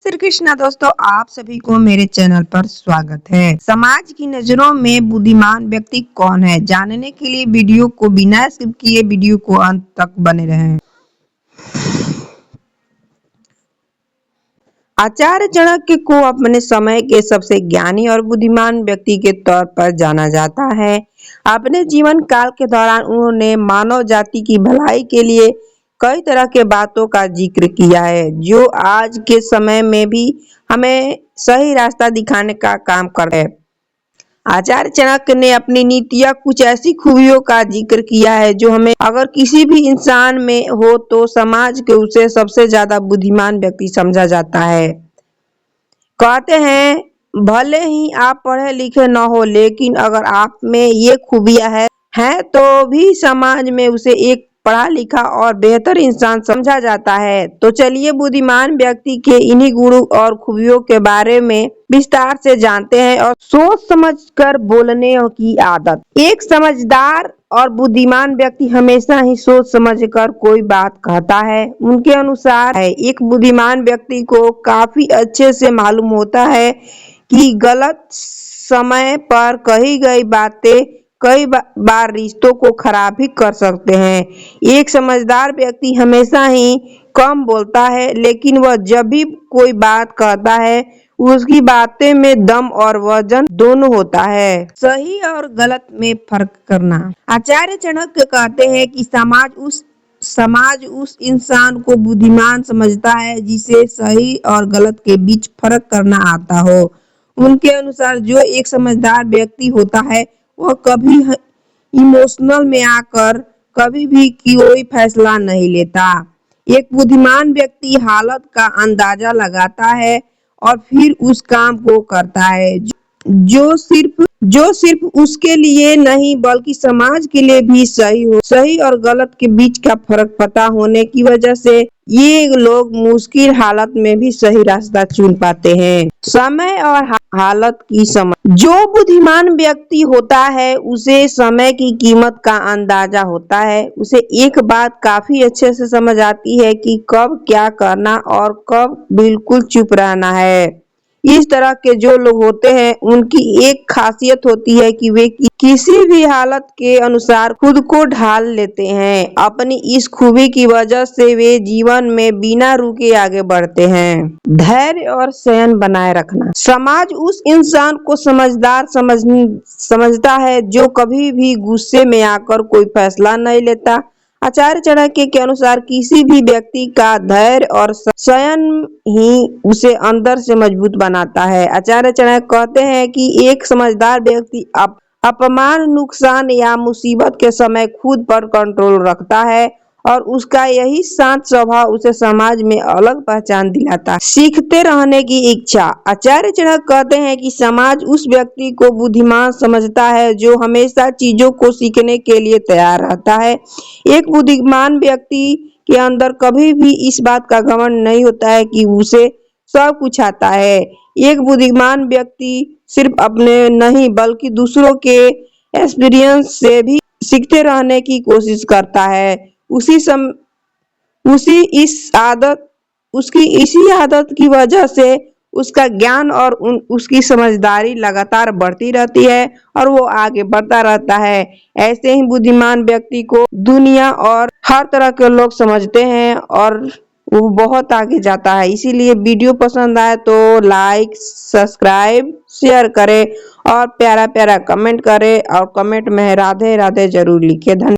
श्री कृष्णा दोस्तों, आप सभी को मेरे चैनल पर स्वागत है। समाज की नजरों में बुद्धिमान व्यक्ति कौन है, जानने के लिए वीडियो को बिना स्किप किए वीडियो को अंत तक बने रहें। आचार्य चाणक्य को अपने समय के सबसे ज्ञानी और बुद्धिमान व्यक्ति के तौर पर जाना जाता है। अपने जीवन काल के दौरान उन्होंने मानव जाति की भलाई के लिए कई तरह के बातों का जिक्र किया है, जो आज के समय में भी हमें सही रास्ता दिखाने का काम कर रहे हैं। आचार्य चाणक्य ने अपनी नीतियां कुछ ऐसी खूबियों का जिक्र किया है जो हमें अगर किसी भी इंसान में हो तो समाज के उसे सबसे ज्यादा बुद्धिमान व्यक्ति समझा जाता है। कहते हैं, भले ही आप पढ़े लिखे न हो, लेकिन अगर आप में ये खूबियां हैं तो भी समाज में उसे एक पढ़ा लिखा और बेहतर इंसान समझा जाता है। तो चलिए बुद्धिमान व्यक्ति के इन्हीं गुणों और खूबियों के बारे में विस्तार से जानते हैं। और सोच समझकर बोलने की आदत। एक समझदार और बुद्धिमान व्यक्ति हमेशा ही सोच समझकर कोई बात कहता है। उनके अनुसार एक बुद्धिमान व्यक्ति को काफी अच्छे से मालूम होता है कि गलत समय पर कही गई बातें कई बार रिश्तों को खराब भी कर सकते हैं। एक समझदार व्यक्ति हमेशा ही कम बोलता है, लेकिन वह जब भी कोई बात कहता है उसकी बातें में दम और वजन दोनों होता है। सही और गलत में फर्क करना। आचार्य चाणक्य कहते हैं कि समाज उस इंसान को बुद्धिमान समझता है जिसे सही और गलत के बीच फर्क करना आता हो। उनके अनुसार जो एक समझदार व्यक्ति होता है वह कभी इमोशनल में आकर कभी भी कोई फैसला नहीं लेता। एक बुद्धिमान व्यक्ति हालत का अंदाजा लगाता है और फिर उस काम को करता है जो सिर्फ उसके लिए नहीं बल्कि समाज के लिए भी सही हो। सही और गलत के बीच का फर्क पता होने की वजह से ये लोग मुश्किल हालत में भी सही रास्ता चुन पाते हैं। समय और हालत की समझ। जो बुद्धिमान व्यक्ति होता है उसे समय की कीमत का अंदाजा होता है। उसे एक बात काफी अच्छे से समझ आती है कि कब क्या करना और कब बिल्कुल चुप रहना है। इस तरह के जो लोग होते हैं उनकी एक खासियत होती है कि वे किसी भी हालत के अनुसार खुद को ढाल लेते हैं। अपनी इस खूबी की वजह से वे जीवन में बिना रुके आगे बढ़ते हैं। धैर्य और संयम बनाए रखना। समाज उस इंसान को समझदार समझता है जो कभी भी गुस्से में आकर कोई फैसला नहीं लेता। आचार्य चाणक्य के अनुसार किसी भी व्यक्ति का धैर्य और संयम ही उसे अंदर से मजबूत बनाता है। आचार्य चाणक्य कहते हैं कि एक समझदार व्यक्ति अपमान, नुकसान या मुसीबत के समय खुद पर कंट्रोल रखता है और उसका यही शांत स्वभाव उसे समाज में अलग पहचान दिलाता है। सीखते रहने की इच्छा। आचार्य चाणक्य कहते हैं कि समाज उस व्यक्ति को बुद्धिमान समझता है जो हमेशा चीजों को सीखने के लिए तैयार रहता है। एक बुद्धिमान व्यक्ति के अंदर कभी भी इस बात का घमंड नहीं होता है कि उसे सब कुछ आता है। एक बुद्धिमान व्यक्ति सिर्फ अपने नहीं बल्कि दूसरों के एक्सपीरियंस से भी सीखते रहने की कोशिश करता है। उसकी इसी आदत की वजह से उसका ज्ञान और उसकी समझदारी लगातार बढ़ती रहती है और वो आगे बढ़ता रहता है। ऐसे ही बुद्धिमान व्यक्ति को दुनिया और हर तरह के लोग समझते हैं और वो बहुत आगे जाता है। इसीलिए वीडियो पसंद आए तो लाइक, सब्सक्राइब, शेयर करें और प्यारा प्यारा कमेंट करें और कमेंट में राधे राधे जरूर लिखें। धन्यवाद।